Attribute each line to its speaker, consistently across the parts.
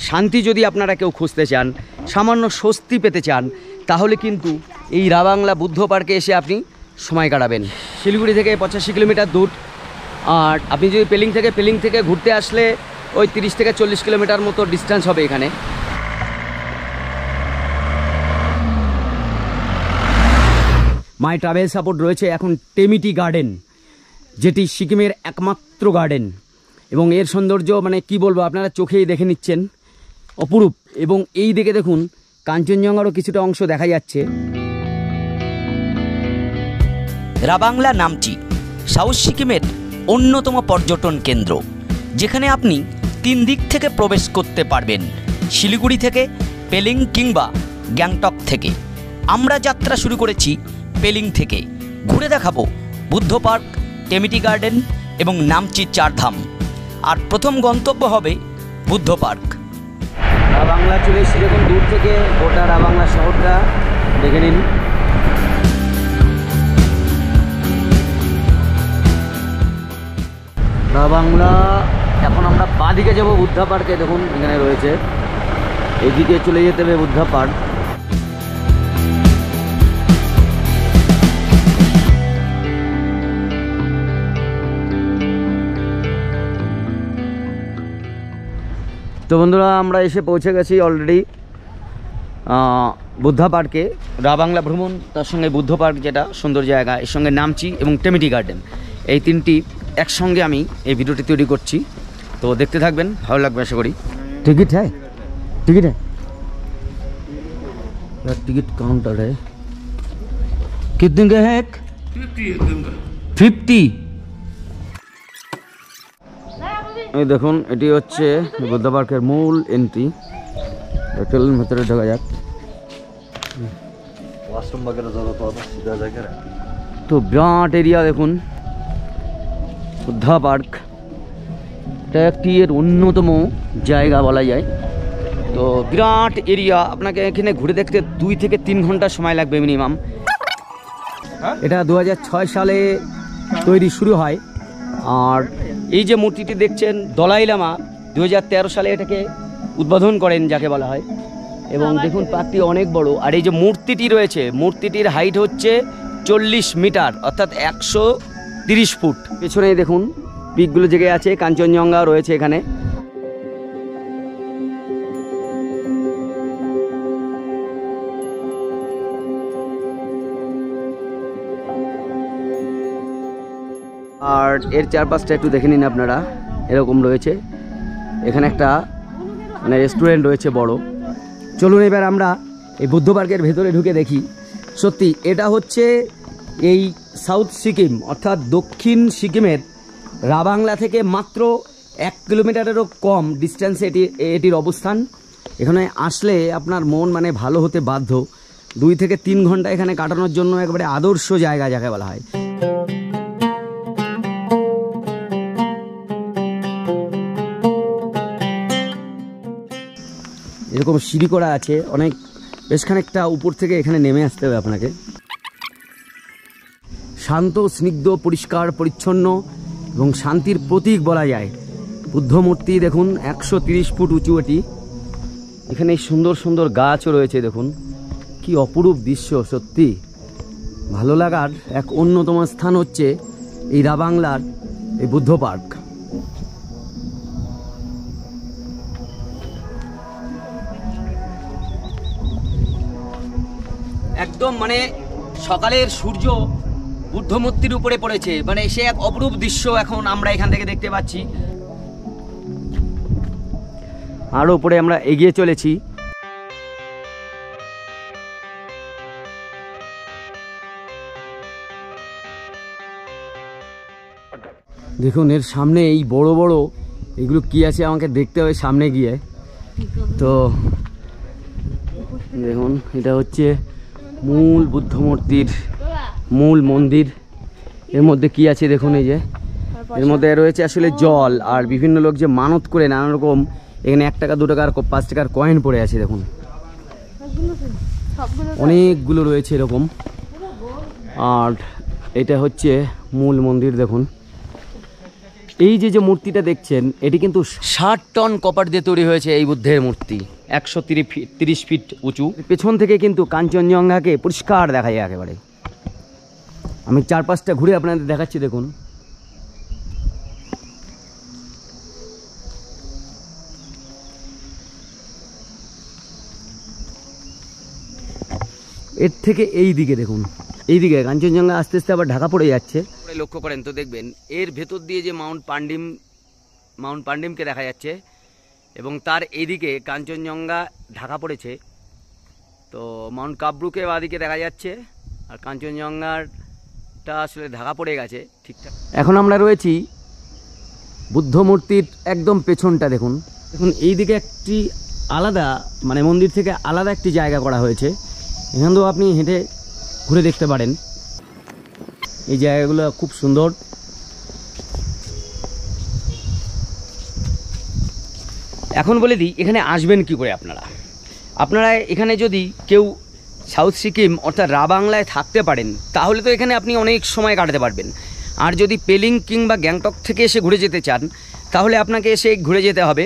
Speaker 1: শান্তি যদি আপনারা কেউ খুঁজতে চান, সামান্য স্বস্তি পেতে চান, তাহলে কিন্তু এই রাবাংলা বুদ্ধ পার্কে এসে আপনি সময় কাটাবেন। শিলিগুড়ি থেকে 85 কিলোমিটার দূর, আর আপনি যদি পেলিং থেকে ঘুরতে আসলে ওই 30 থেকে 40 কিলোমিটার মতো ডিস্টেন্স হবে এখানে। মাই ট্রাভেল সাপোর্ট রয়েছে এখন টেমিটি গার্ডেন, যেটি সিকিমের একমাত্র গার্ডেন, এবং এর সৌন্দর্য মানে কি বলবো, আপনারা চোখেই দেখে নিচ্ছেন, অপরূপ। এবং এই দিকে দেখুন কাঞ্চনজঙ্ঘারও কিছুটা অংশ দেখা যাচ্ছে।
Speaker 2: রাবাংলা নামচি সাউথ সিকিমের অন্যতম পর্যটন কেন্দ্র, যেখানে আপনি 3 দিক থেকে প্রবেশ করতে পারবেন, শিলিগুড়ি থেকে, পেলিং কিংবা গ্যাংটক থেকে। আমরা যাত্রা শুরু করেছি পেলিং থেকে। ঘুরে দেখাবো বুদ্ধ পার্ক, টেমিটি গার্ডেন এবং নামচি 4 ধাম। আর প্রথম গন্তব্য হবে বুদ্ধ পার্ক।
Speaker 1: রাবাংলা চলে এসেছি দেখুন দূর থেকে, গোটা রাবাংলা শহরটা দেখে নিন। রাবাংলা, এখন আমরা বাঁদিকে যাবো বুদ্ধা পার্কে। দেখুন এখানে রয়েছে, এদিকে চলে যেতে হবে বুদ্ধা পার্ক। তো বন্ধুরা, আমরা এসে পৌঁছে গেছি অলরেডি বুদ্ধা পার্কে। রাবাংলা ভ্রমণ, তার সঙ্গে বুদ্ধ পার্ক যেটা সুন্দর জায়গা, এর সঙ্গে নামচি এবং টেমিটি গার্ডেন, এই 3টি একসঙ্গে আমি এই ভিডিওটি তৈরি করছি। তো দেখতে থাকবেন, ভালো লাগবে আশা করি। टिकट है यार, टिकट काउंटर है। कितने का है? 50। এই দেখুন, এটি হচ্ছে বুদ্ধ পার্কের মূল এন্ট্রি। চলুন ভেতরে ঢোকা যাক। তো বিরাট এরিয়া দেখুন বুদ্ধা পার্ক, এটা একটি এর অন্যতম জায়গা বলা যায়। তো বিরাট এরিয়া, আপনাকে এখানে ঘুরে দেখতে 2 থেকে 3 ঘন্টা সময় লাগবে মিনিমাম। এটা 2006 সালে তৈরি শুরু হয়। আর এই যে মূর্তিটি দেখছেন, দলাই লামা 2013 সালে এটাকে উদ্বোধন করেন যাকে বলা হয়। এবং দেখুন পার্কটি অনেক বড়। আর এই যে মূর্তিটি রয়েছে, মূর্তিটির হাইট হচ্ছে 40 মিটার, অর্থাৎ 130 ফুট। পেছনেই দেখুন পিকগুলো জেগে আছে, কাঞ্চনজঙ্ঘা রয়েছে এখানে। আর এর চারপাশটা একটু দেখে নিন আপনারা, এরকম রয়েছে। এখানে একটা মানে রেস্টুরেন্ট রয়েছে বড়। চলুন এবার আমরা এই বুদ্ধ পার্কের ভেতরে ঢুকে দেখি। সত্যি এটা হচ্ছে এই সাউথ সিকিম অর্থাৎ দক্ষিণ সিকিমের রাবাংলা থেকে মাত্র 1 কিলোমিটারেরও কম ডিস্টেন্সে এটির অবস্থান। এখানে আসলে আপনার মন মানে ভালো হতে বাধ্য। 2 থেকে 3 ঘন্টা এখানে কাটানোর জন্য একেবারে আদর্শ জায়গা যাকে বলা হয়। এরকম সিঁড়ি করা আছে, অনেক বেশ খানিকটা উপর থেকে এখানে নেমে আসতে হবে আপনাকে। শান্ত, স্নিগ্ধ, পরিষ্কার পরিচ্ছন্ন এবং শান্তির প্রতীক বলা যায়। বুদ্ধ মূর্তি দেখুন 130 ফুট উঁচু এটি। এখানে সুন্দর সুন্দর গাছও রয়েছে, দেখুন কি অপরূপ দৃশ্য। সত্যি ভালো লাগার এক অন্যতম স্থান হচ্ছে এই রাবাংলার এই বুদ্ধ পার্ক। একদম মানে সকালের সূর্য বুদ্ধ মূর্তির উপরে পড়েছে, মানে সে এক অপরূপ দৃশ্য এখন আমরা এখান থেকে দেখতে পাচ্ছি। আরো উপরে আমরা এগিয়ে চলেছি। দেখুন এর সামনে এই বড় বড় এগুলো কি আছে আমাকে দেখতে হবে সামনে গিয়ে। তো দেখুন এটা হচ্ছে মূল বুদ্ধ মূর্তির মূল মন্দির। এর মধ্যে কি আছে দেখুন, এই যে এর মধ্যে রয়েছে আসলে জল, আর বিভিন্ন লোক যে মানত করে নানা রকম এখানে 1 টাকা 2 টাকার 5 টাকার কয়েন পড়ে আছে। দেখুন অনেকগুলো রয়েছে এরকম। আর এটা হচ্ছে মূল মন্দির। দেখুন এই যে মূর্তিটা দেখছেন এটি কিন্তু 60 টন কপার দিয়ে তৈরি হয়েছে এই বুদ্ধের মূর্তি, 130 ফিট উঁচু। পেছন থেকে কিন্তু কাঞ্চনজঙ্ঘাকে পরিষ্কার দেখা যায় একেবারে। আমি চারপাশটা ঘুরে আপনাদের দেখাচ্ছি, দেখুন। এর থেকে এই দিকে দেখুন, এই দিকে কাঞ্চনজঙ্ঘা আস্তে আস্তে আবার ঢাকা পড়ে যাচ্ছে। লক্ষ্য করেন তো দেখবেন এর ভেতর দিয়ে যে মাউন্ট পান্ডিমকে দেখা যাচ্ছে এবং তার এইদিকে কাঞ্চনজঙ্ঘা ঢাকা পড়েছে। তো মাউন্ট কাব্রুকে বাদিকে দেখা যাচ্ছে আর কাঞ্চনজঙ্ঘাটা আসলে ঢাকা পড়ে গেছে ঠিকঠাক। এখন আমরা রয়েছি বুদ্ধ মূর্তির একদম পেছনটা। দেখুন এইদিকে একটি আলাদা মানে মন্দির থেকে আলাদা একটি জায়গা করা হয়েছে, এখান থেকেও আপনি হেঁটে ঘুরে দেখতে পারেন। এই জায়গাগুলো খুব সুন্দর। এখন বলে দিই এখানে আসবেন কি করে আপনারা এখানে যদি কেউ সাউথ সিকিম অর্থাৎ রাবাংলায় থাকতে পারেন তাহলে তো এখানে আপনি অনেক সময় কাটাতে পারবেন। আর যদি পেলিং কিংবা গ্যাংটক থেকে এসে ঘুরে যেতে চান তাহলে আপনাকে এসে ঘুরে যেতে হবে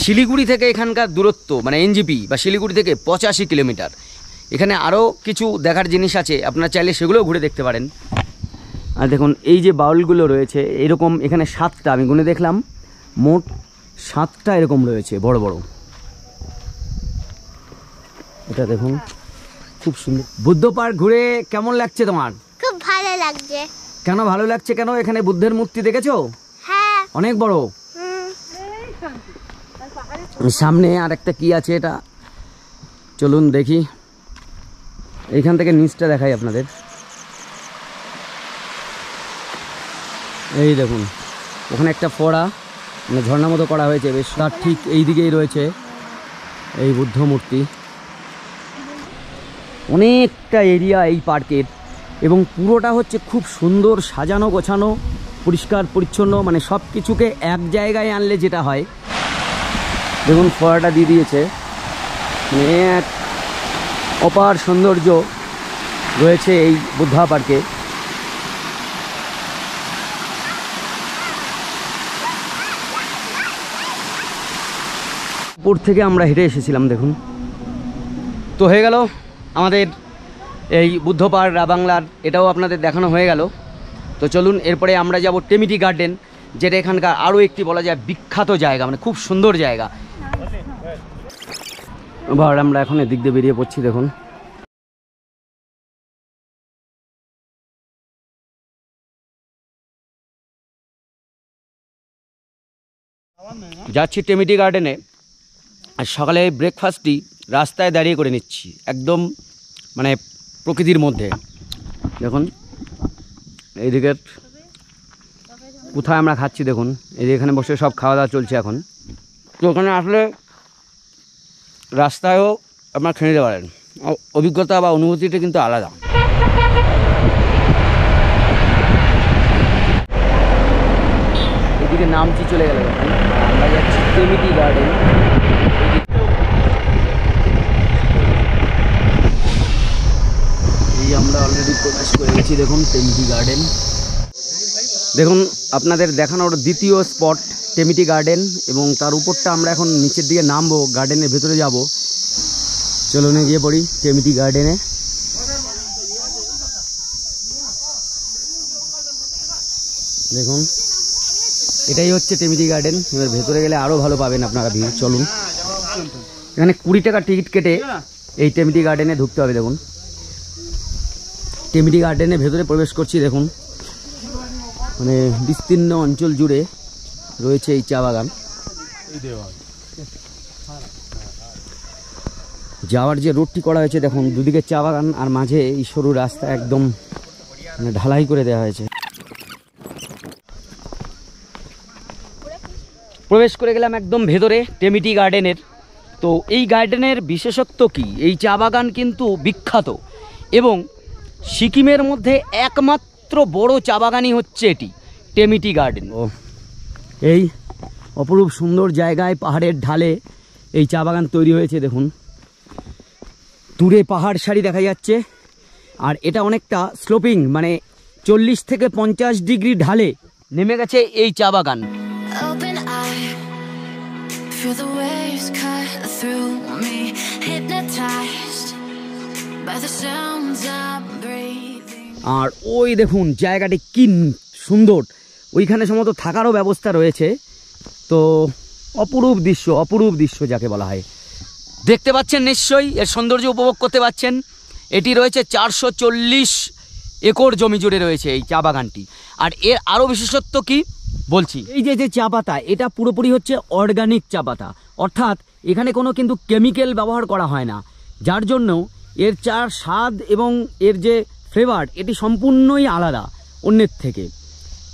Speaker 1: শিলিগুড়ি থেকে। এখানকার দূরত্ব মানে এনজিপি বা শিলিগুড়ি থেকে 85 কিলোমিটার। এখানে আরও কিছু দেখার জিনিস আছে, আপনারা চাইলে সেগুলোও ঘুরে দেখতে পারেন। আর দেখুন এই যে বাউলগুলো রয়েছে এরকম এখানে 7টা আমি গুনে দেখলাম, মোট 7টা এরকম রয়েছে বড় বড়। এটা দেখুন খুব সুন্দর। বুদ্ধ পার্ক ঘুরে কেমন লাগছে তোমার?
Speaker 3: খুব ভালো লাগছে।
Speaker 1: কেন ভালো লাগছে? কেন? এখানে বুদ্ধের মূর্তি দেখেছো?
Speaker 3: হ্যাঁ,
Speaker 1: অনেক বড়। সামনে আর একটা কি আছে এটা, চলুন দেখি। এইখান থেকে নিচটা দেখাই আপনাদের। এই দেখুন ওখানে একটা ফোয়ারা মানে ঝর্ণা মতো করা হয়েছে বেশ, তার ঠিক এই দিকেই রয়েছে এই বুদ্ধ মূর্তি। অনেকটা এরিয়া এই পার্কের এবং পুরোটা হচ্ছে খুব সুন্দর সাজানো গোছানো, পরিষ্কার পরিচ্ছন্ন, মানে সব কিছুকে এক জায়গায় আনলে যেটা হয়। দেখুন ফোয়ারাটা দিয়ে দিয়েছে, মানে এক অপার সৌন্দর্য রয়েছে এই বুদ্ধা পার্কে। উপর থেকে আমরা হেঁটে এসেছিলাম দেখুন। তো হয়ে গেল আমাদের এই বুদ্ধ পার্ক রাবাংলার, এটাও আপনাদের দেখানো হয়ে গেল। তো চলুন এরপরে আমরা যাব টেমিটি গার্ডেন, যেটা এখানকার আরও একটি বলা যায় বিখ্যাত জায়গা, মানে খুব সুন্দর জায়গা। এবার আমরা এখন এদিক দিয়ে বেরিয়ে পড়ছি। দেখুন যাচ্ছি টেমিটি গার্ডেনে। আর সকালে ব্রেকফাস্টটি রাস্তায় দাঁড়িয়ে করে নিচ্ছি, একদম মানে প্রকৃতির মধ্যে। দেখুন এইদিকে কোথায় আমরা খাচ্ছি, দেখুন এই যে এখানে বসে সব খাওয়া দাওয়া চলছে এখন। তো ওখানে আসলে রাস্তায়ও আপনারা খেয়ে নিতে পারেন, অভিজ্ঞতা বা অনুভূতিটা কিন্তু আলাদা। এদিকে নামচি চলে গেল, আমরা যাচ্ছি টেমিটি গার্ডেন। এই আমরা অলরেডি প্রবেশ করে গেছি, দেখুন টেমিটি গার্ডেন। দেখুন আপনাদের দেখানোর দ্বিতীয় স্পট টেমিটি গার্ডেন, এবং তার উপরটা আমরা এখন নিচের দিকে নামবো, গার্ডেনের ভেতরে যাব। চলুন গিয়ে পড়ি টেমিটি গার্ডেনে। দেখুন এটাই হচ্ছে টেমিটি গার্ডেন। এবার ভেতরে গেলে আরও ভালো পাবেন আপনারা ভিউ। চলুন, এখানে 20 টাকা টিকিট কেটে এই টেমিটি গার্ডেনে ঢুকতে হবে। দেখুন টেমিটি গার্ডেনের ভেতরে প্রবেশ করছি। দেখুন মানে বিস্তীর্ণ অঞ্চল জুড়ে রয়েছে এই চা বাগান। যাওয়ার যে রোডটি করা হয়েছে দেখুন, দুদিকে চা বাগান আর মাঝে এই সরু রাস্তা একদম মানে ঢালাই করে দেওয়া হয়েছে। প্রবেশ করে গেলাম একদম ভেতরে টেমিটি গার্ডেনের। তো এই গার্ডেনের বিশেষত্ব কি? এই চা বাগান কিন্তু বিখ্যাত এবং সিকিমের মধ্যে একমাত্র বড় চা বাগানই হচ্ছে এটি, টেমিটি গার্ডেন। ও এই অপরূপ সুন্দর জায়গায় পাহাড়ের ঢালে এই চা বাগান তৈরি হয়েছে। দেখুন দূরে পাহাড় সারি দেখা যাচ্ছে, আর এটা অনেকটা স্লোপিং, মানে 40 থেকে 50 ডিগ্রি ঢালে নেমে গেছে এই চা বাগান।
Speaker 4: Open eye, feel the waves cut through me, hypnotized by the sounds I'm breathing.
Speaker 1: আর ওই দেখুন জায়গাটি কি সুন্দর, ওইখানে সম্ভবত থাকারও ব্যবস্থা রয়েছে। তো অপরূপ দৃশ্য যাকে বলা হয়। দেখতে পাচ্ছেন নিশ্চয়ই, এর সৌন্দর্য উপভোগ করতে পাচ্ছেন। এটি রয়েছে 440 একর জমি জুড়ে রয়েছে এই চা বাগানটি। আর এর আরও বিশেষত্ব কি বলছি, এই যে চা পাতা, এটা পুরোপুরি হচ্ছে অর্গানিক চা পাতা, অর্থাৎ এখানে কোনো কিন্তু কেমিক্যাল ব্যবহার করা হয় না, যার জন্য এর চার স্বাদ এবং এর যে ফ্লেভার এটি সম্পূর্ণই আলাদা অন্যের থেকে।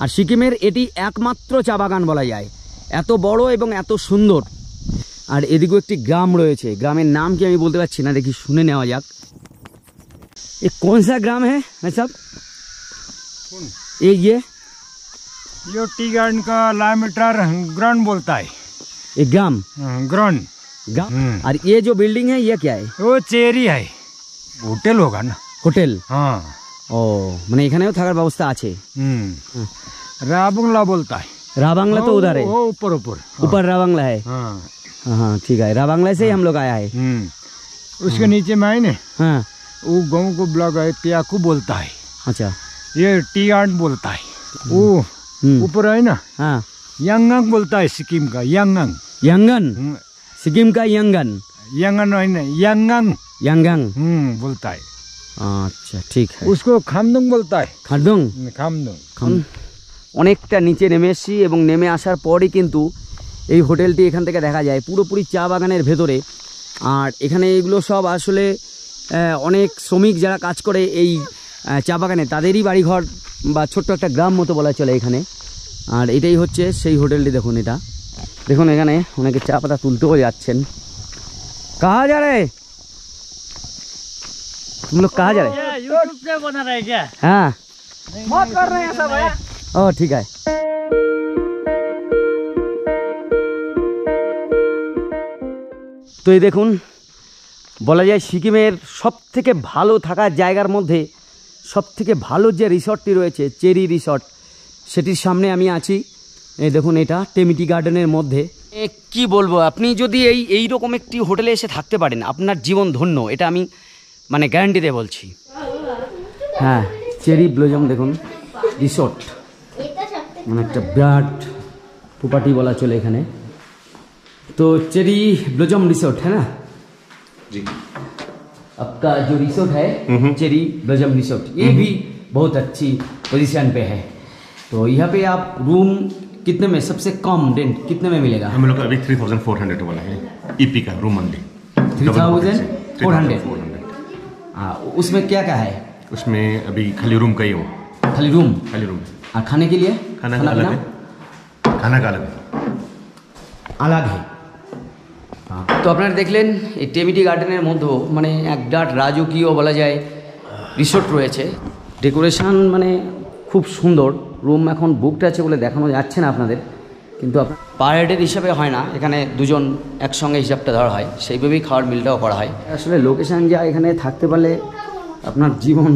Speaker 1: আর সিকিমের এটি একমাত্র চা বাগান বলা যায়, এত বড় এবং এত সুন্দর। আর এদিকেও একটি গ্রাম রয়েছে, গ্রামের নাম কি আমি বলতে পারছি না, দেখি শুনে নেওয়া যাক। ये कौन सा ग्राम है भाई साहब? ये
Speaker 5: टी गार्डन का किलोमीटर ग्राउंड बोलता है।
Speaker 1: ये ग्राम
Speaker 5: ग्राउंड
Speaker 1: ग्राम। और ये जो बिल्डिंग है ये क्या है?
Speaker 5: वो चेरी है, होटल होगा ना।
Speaker 1: होटल?
Speaker 5: हाँ।
Speaker 1: ओ মানে এখানেও থাকার ব্যবস্থা আছে।
Speaker 5: राबंगला बोलता है।
Speaker 1: राबांगला तो उधर है,
Speaker 5: वो ऊपर
Speaker 1: ऊपर राबांगला है।
Speaker 5: हाँ
Speaker 1: हाँ ठीक है, राबांगला से ही हम लोग आया है।
Speaker 5: उसके नीचे में है ना,
Speaker 1: हाँ
Speaker 5: वो गाँव को ब्लॉक है, पियाकू बोलता है।
Speaker 1: अच्छा,
Speaker 5: ये टी गार्डन बोलता है। वो ऊपर है ना,
Speaker 1: हाँ
Speaker 5: यांगंग बोलता है सिक्किम का, यांगंग।
Speaker 1: यंगन, सिक्किम का यंगन।
Speaker 5: यांगन है ना, यांगंग
Speaker 1: यंगंग
Speaker 5: बोलता है।
Speaker 1: আচ্ছা ঠিক আছে।
Speaker 5: उसको खामदुंग बोलता है।
Speaker 1: খারদুং।
Speaker 5: खामदुंग।
Speaker 1: অনেকটা নিচে নেমে এসেছি এবং নেমে আসার পরই কিন্তু এই হোটেলটি এখান থেকে দেখা যায় পুরোপুরি চা বাগানের ভেতরে। আর এখানে এগুলো সব আসলে অনেক শ্রমিক যারা কাজ করে এই চা বাগানে তাদেরই বাড়িঘর বা ছোট্ট একটা গ্রাম মতো বলা চলে এখানে। আর এটাই হচ্ছে সেই হোটেলটি। দেখুন এটা, দেখুন এখানে অনেকে চা পাতা তুলতেও যাচ্ছেন। কাহা যা রে तुम लोग? कहाँ जा रहे हैं?
Speaker 6: यूट्यूब पे बना रहे क्या?
Speaker 1: हाँ
Speaker 6: मौत कर रहे हैं सब भैया।
Speaker 1: ও ঠিক আছে। তো এই দেখুন, বলা যায় সিকিমের সবথেকে ভালো থাকার জায়গার মধ্যে সবথেকে ভালো যে রিসর্টটি রয়েছে চেরি রিসর্ট, সেটির সামনে আমি আছি। এই দেখুন এটা টেমিটি গার্ডেনের মধ্যে। কি বলবো, আপনি যদি এই রকম একটি হোটেলে এসে থাকতে পারেন আপনার জীবন ধন্য, এটা আমি মানে গ্যারান্টি দিয়ে বলছি। হ্যাঁ, চেরি ব্লজম দেখুন রিসর্ট, মানে একটা বিরাট প্রপার্টি বলা চলে এখানে। तो चेरी ब्लॉसम रिसोर्ट है ना
Speaker 7: जी,
Speaker 1: आपका जो रिसोर्ट है चेरी ब्लॉसम रिसोर्ट, ये भी बहुत अच्छी पोजीशन पे है। तो यहाँ पे आप रूम कितने में, सबसे कम रेंट कितने में मिलेगा?
Speaker 7: हम लोग अभी 3400 वाला है ईपी का रूम मंडी।
Speaker 1: 3400। हाँ, उसमें क्या क्या है?
Speaker 7: उसमें अभी खाली रूम का ही हो,
Speaker 1: खाली रूम। और खाने के लिए
Speaker 7: खाना का अलग है, खाना का अलग है,
Speaker 1: अलग है। তো আপনারা দেখলেন এই টেমিটি গার্ডেনের মধ্যে মানে এক বিরাট রাজকীয় বলা যায় রিসোর্ট রয়েছে। ডেকোরেশন মানে খুব সুন্দর। রুম এখন বুকড আছে বলে দেখানো যাচ্ছে না আপনাদের, কিন্তু আপনার পার হেডের হিসাবে হয় না, এখানে দুজন একসঙ্গে হিসাবটা ধরা হয়, সেইভাবেই খাওয়ার মিলটাও করা হয়। আসলে লোকেশান যা, এখানে থাকতে পারলে আপনার জীবন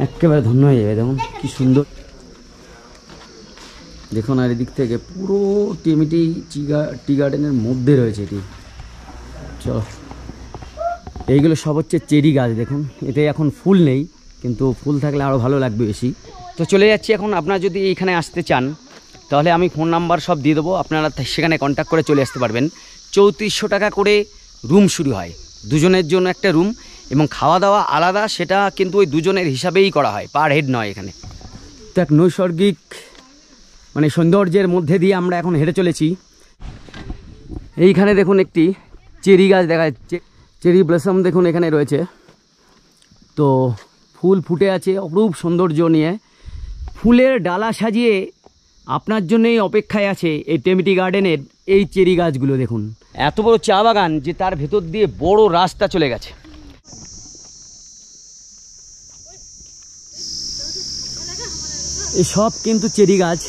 Speaker 1: একেবারে ধন্য হয়ে যাবে। দেখুন কী সুন্দর, দেখুন। আর এদিক থেকে পুরো টেমিটি টি গার্ডেনের মধ্যে রয়েছে এটি। চলো, এইগুলো সব হচ্ছে চেরি গাছ। দেখুন এতে এখন ফুল নেই, কিন্তু ফুল থাকলে আরও ভালো লাগবে বেশি। তো চলে যাচ্ছি এখন। আপনারা যদি এইখানে আসতে চান তাহলে আমি ফোন নাম্বার সব দিয়ে দেবো, আপনারা সেখানে কন্ট্যাক্ট করে চলে আসতে পারবেন। 3400 টাকা করে রুম শুরু হয়, দুজনের জন্য একটা রুম, এবং খাওয়া দাওয়া আলাদা, সেটা কিন্তু ওই দুজনের হিসাবেই করা হয়, পার হেড নয় এখানে। তো এক নৈসর্গিক মানে সৌন্দর্যের মধ্যে দিয়ে আমরা এখন হেঁটে চলেছি। এইখানে দেখুন একটি চেরি গাছ দেখা যাচ্ছে, চেরি ব্লসম দেখুন এখানে রয়েছে। তো ফুল ফুটে আছে অপরূপ সৌন্দর্য নিয়ে, ফুলের ডালা সাজিয়ে আপনার জন্যই অপেক্ষায় আছে এই টেমিটি গার্ডেনের এই চেরি গাছগুলো। দেখুন এত বড় চা বাগান যে তার ভেতর দিয়ে বড় রাস্তা চলে গেছে। এই সব কিন্তু চেরি গাছ,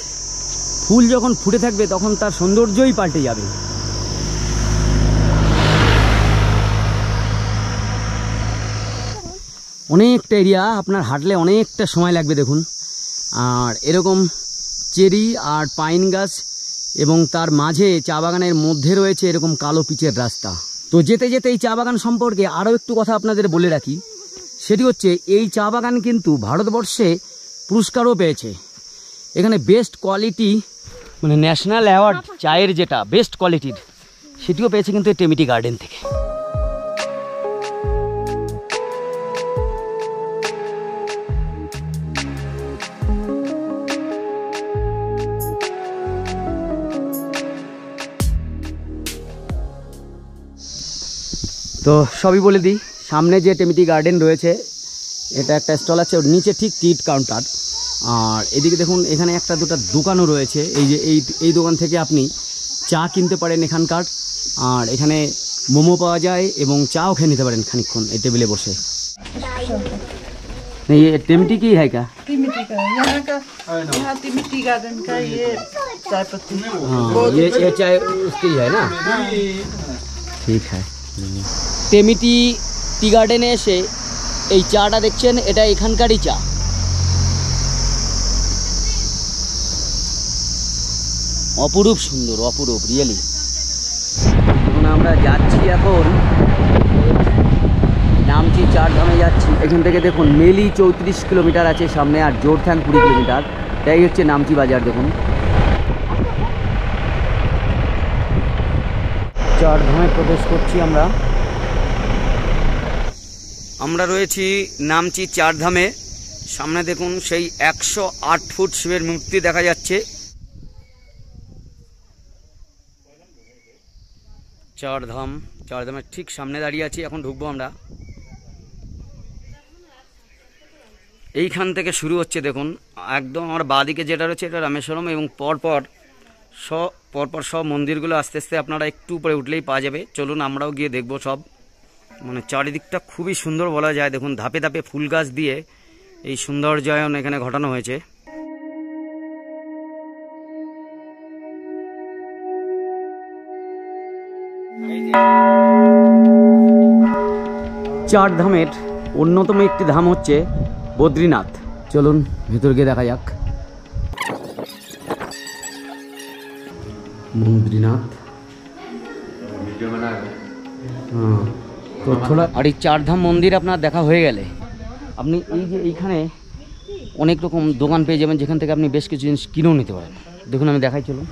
Speaker 1: ফুল যখন ফুটে থাকবে তখন তার সৌন্দর্যই পাল্টে যাবে। অনেকটা এরিয়া, আপনার হাঁটলে অনেকটা সময় লাগবে দেখুন। আর এরকম চেরি আর পাইন গাছ এবং তার মাঝে চা বাগানের মধ্যে রয়েছে এরকম কালো পিচের রাস্তা। তো যেতে যেতে এই চা বাগান সম্পর্কে আরও একটু কথা আপনাদের বলে রাখি, সেটি হচ্ছে এই চা বাগান কিন্তু ভারতবর্ষে পুরস্কারও পেয়েছে। এখানে বেস্ট কোয়ালিটি মানে ন্যাশনাল অ্যাওয়ার্ড চায়ের যেটা বেস্ট কোয়ালিটির সেটিও পেয়েছে কিন্তু এই টেমিটি গার্ডেন থেকে। তো সবই বলে দিই, সামনে যে টেমিটি গার্ডেন রয়েছে এটা একটা স্টল আছে, ওর নিচে ঠিক টিট কাউন্টার। আর এদিকে দেখুন এখানে একটা দুটো দোকানও রয়েছে, এই যে এই দোকান থেকে আপনি চা কিনতে পারেন এখানকার। আর এখানে মোমো পাওয়া যায় এবং চাও খেয়ে নিতে পারেন খানিকক্ষণ এই टेबले বসে। नहीं ये टेमिटी की है क्या?
Speaker 8: टिमिटी का यहाँ टिमिटी गार्डन का ये चाय पत्ती।
Speaker 1: हाँ ये चाय उसकी है ना, ঠিক है। টেমিটি টি গার্ডেনে এসে এই চাটা দেখছেন, এটা এখানকারই চা। অপরূপ সুন্দর, অপরূপ রিয়েলি। এখন আমরা যাচ্ছি এখন নামচি চারধামে যাচ্ছি। এখান থেকে দেখুন মেলি 34 কিলোমিটার আছে সামনে, আর জোরথ্যাং 20 কিলোমিটার। তাই হচ্ছে নামচি বাজার। দেখুন চারধামে প্রবেশ করছি আমরা। আমরা রয়েছি নামচি চারধামে। সামনে দেখুন সেই 108 ফুট শিবের মূর্তি দেখা যাচ্ছে। চারধামের ঠিক সামনে দাঁড়িয়ে আছি, এখন ঢুকবো আমরা। এইখান থেকে শুরু হচ্ছে দেখুন, একদম আমার বাঁদিকে যেটা রয়েছে এটা রামেশ্বরম, এবং পরপর সব মন্দিরগুলো আস্তে আস্তে আপনারা একটু উপরে উঠলেই পাওয়া যাবে। চলুন আমরাও গিয়ে দেখব সব। মানে চারিদিকটা খুবই সুন্দর বলা যায়। দেখুন ধাপে ধাপে ফুল গাছ দিয়ে এই সৌন্দর্যায়ন এখানে ঘটানো হয়েছে। চার ধামের অন্যতম একটি ধাম হচ্ছে বদ্রীনাথ। চলুন ভেতর গিয়ে দেখা যাক। বদ্রীনাথ তো থোড়া। আর এই চারধাম মন্দির আপনার দেখা হয়ে গেলে আপনি এই যে এইখানে অনেক রকম দোকান পেয়ে যাবেন, যেখান থেকে আপনি বেশ কিছু জিনিস কিনেও নিতে পারেন। দেখুন আমি দেখাই, চলুন।